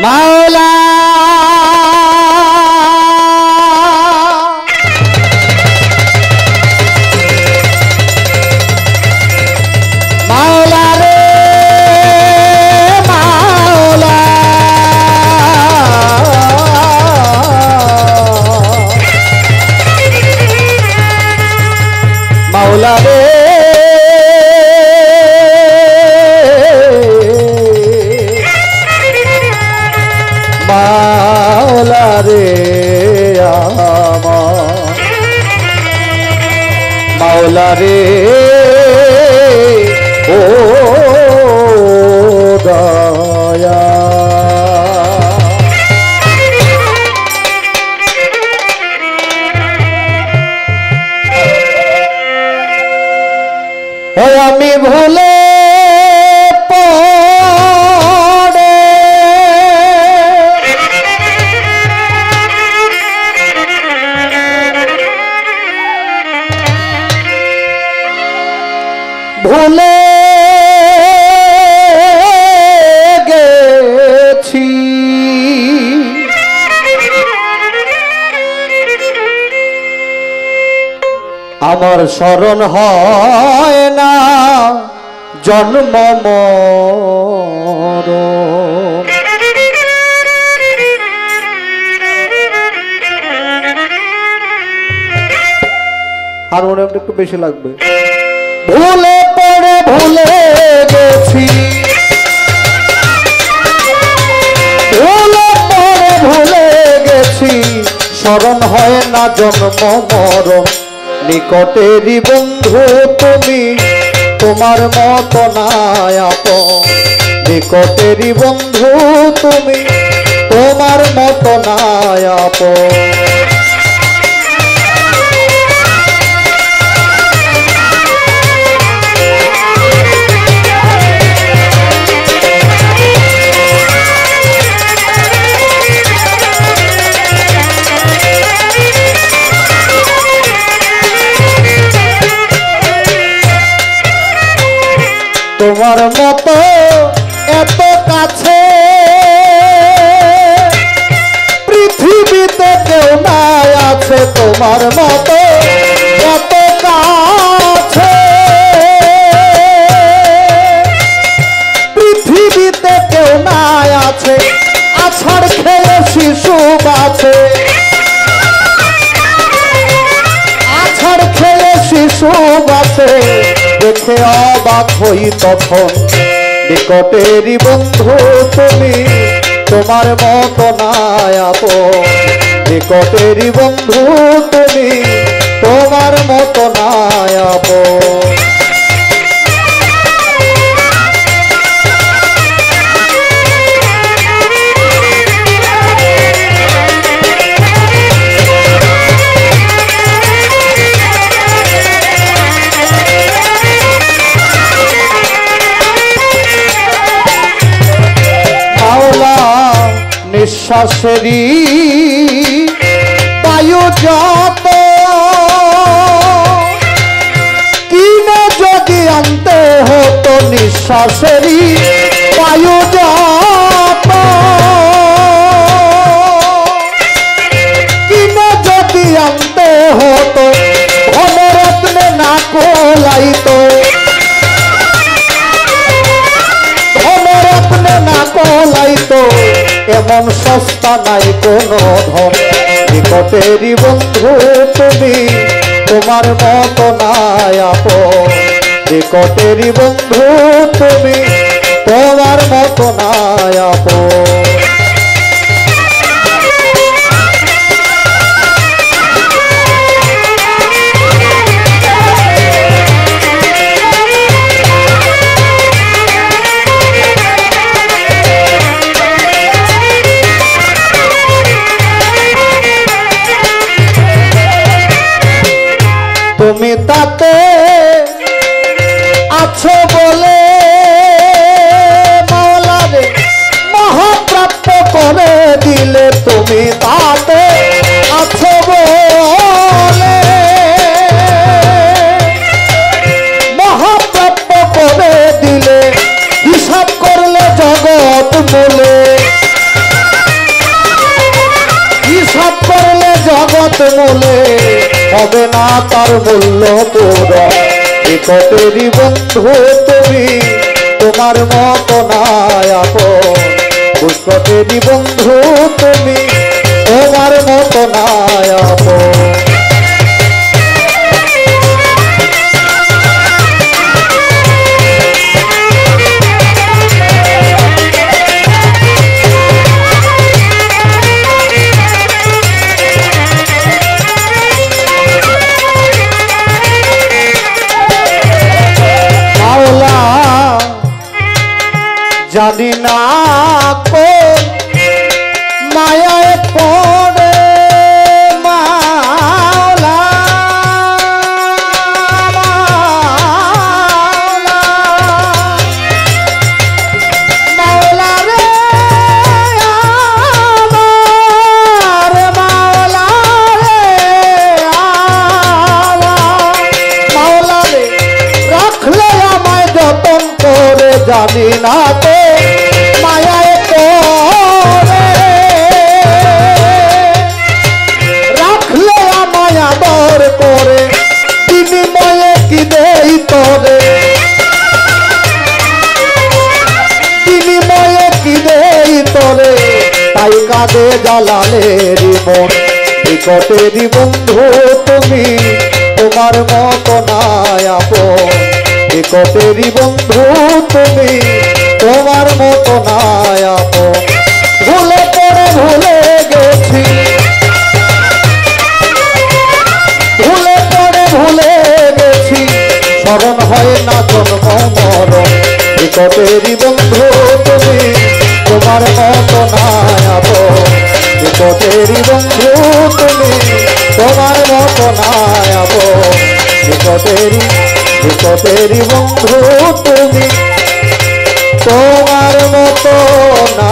মাওলা মাওলা রে মাওলা মাওলা রে মাওলা রে আমার মাওলা রে ও দয়া ও আমি ভুলে ভুলে গেছি আমার স্মরণ হয় না জন্ম মরণ হারমোনিয়ামটা একটু বেশি লাগবে ভুলে পড়ে ভুলে গেছি ভুলে পড়ে ভুলে গেছি স্মরণ হয় না জন্ম মরণ নিকটেরই বন্ধু তুমি তোমার মত নাই আপন নিকটেরই বন্ধু তুমি তোমার মত নাই আপন তোমার মতো এত কাছে পৃথিবীতে কেউ নাই আছে তোমার মতো এত কাছে পৃথিবীতে কেউ নাই আছে আছাড় খেয়ে শিশু বাঁচে আছাড় খেয়ে শিশু বাঁচে দেখে অবাক হই তখন নিকটেরই বন্ধু তুমি তোমার মত নাই আপন নিকটেরই বন্ধু তুমি তোমার মত নাই আপন নিঃশ্বাসেরই বায়ু যত কিনে যদি আনতে হতো নিঃশ্বাসেরই বায়ু যত কিনে যদি আনতে হতো ধনরত্নে না কোলাইতো ধনরত্নে না কোলাইতো এমন সস্তা নাই কোনো ধন নিকটেরই বন্ধু তুমি তোমার মত নাই আপন নিকটেরই বন্ধু তুমি তোমার মত নাই আপন তুমি তাতে আছো বলে মাওলা রে মহাপ্রাপ্ত করে দিলে তুমি তাতে আছো বলে মহাপ্রাপ্ত করে দিলে হিসাব করলে জগৎ বলে মূলে হবে না তার মূল্য পূরণ। নিকটেরই বন্ধু তুমি, তোমার মতো নাই আপন। নিকটেরই বন্ধু তুমি, তোমার মতো নাই আপন। জানি না কোন মায়ায় পড়ে মাওলা, মাওলা রে আমার, মাওলা রে আমার, মাওলা রে রাখলে আমায় যতন করে। জানি না তো মায়ায় পড়ে রাখলে আমায় আদর করে, বিনিময়ে কি দেই তোরে, বিনিময়ে কি দেই তোরে। তাই কাঁদে জালালেরই মন। নিকটেরই বন্ধু তুমি, তোমার মতো নাই আপন। নিকটেরই বন্ধু তুমি, তোমার মতো নাই আপন। ভুলে পড়ে ভুলে গেছি, ভুলে পড়ে ভুলে গেছি, স্মরণ হয় না জন্ম মরণ। নিকটেরই বন্ধু তুমি, তোমার মতো নাই আপন। নিকটেরই বন্ধু তুমি, তোমার মতো নাই আপন। নিকটেরই নিকটেরই বন্ধু তুমি, তোমার মতো না।